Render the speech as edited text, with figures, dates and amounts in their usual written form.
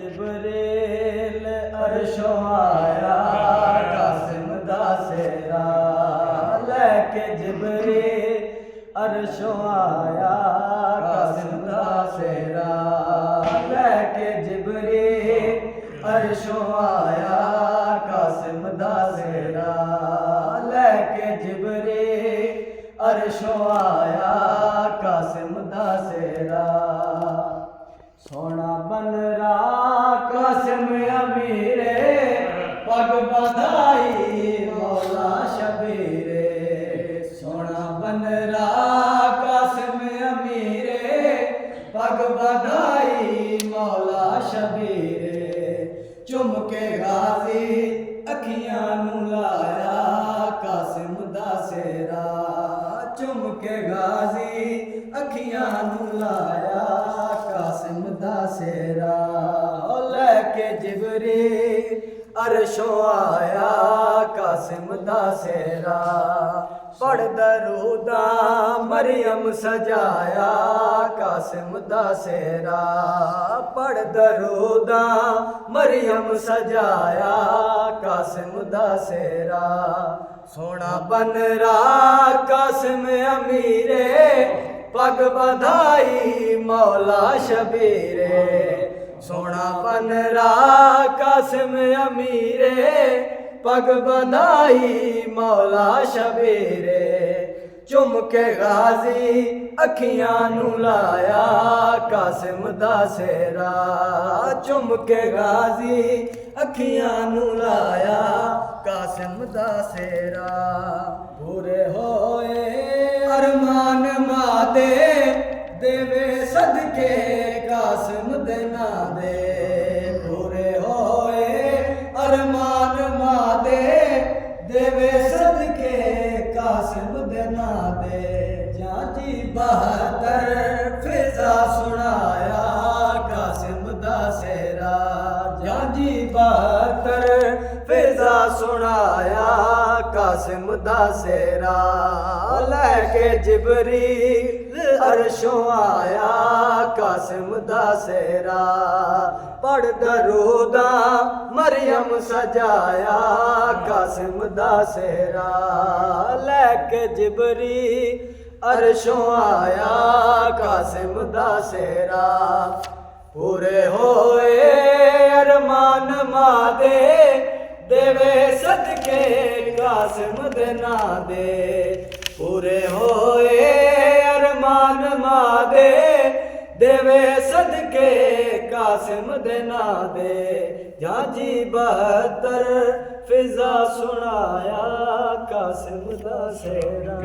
जिब्रील अर्शों आया कासिम दा सेरा लैके जिब्रील अर्शों आया कासिम दा सेरा लैके जिब्रील अर्शों आया कासिम दा सेरा लैके जिब्रील अर्शों आया कासिम दा सेरा सोना बन रहा कासिम अमीरे पग बधाई मौला शबीरे सोना बन रहा कासिम अमीरे पग बधाई मौला शबीरे चुम के गाजी अखियां नू लाया कासिम दा सेरा चुम के गाजी अखियां नू लाया कासिम दा सेरा लैके जिब्रील अर्शों आया कासिम दा सेरा पढ़ दरूदा मरियम सजाया कासिम दा सेरा पढ़ दरूदा मरियम सजाया कासिम दा सेरा सोना बन रहा कासिम अमीरे पग बधाई मौला शबीरे सोना बन रहा कासिम अमीरे पग बधाई मौला शबीरे चुम के गाजी अखियां नू लाया कासिम दा सेरा चुम के गाजी अखियां नू लाया कासिम दा सेरा पूरे होए अरमान मादे देवे सदके कासिम दे ना दे पूरे होए अरमान मादे देवे सदके कासिम दे ना दे जाजी 72 फिजा सुनाया कासिम दा सेरा जाजी 72 फिजा सुनाया कासिम दा सेरा लैके जिब्रील अर्शों आया कासिम दा सेरा पढ़ दरूदा मरियम सजाया कासिम दा सेरा लैके जिब्रील अर्शों आया कासिम दा सेरा पूरे होए अरमान मादे देवे सदके कासिम दे ना दे पूरे होए अरमान मादे देवे सदके कासिम दे ना दे जाजी 72 फिजा सुनाया कासिम दा सेरा।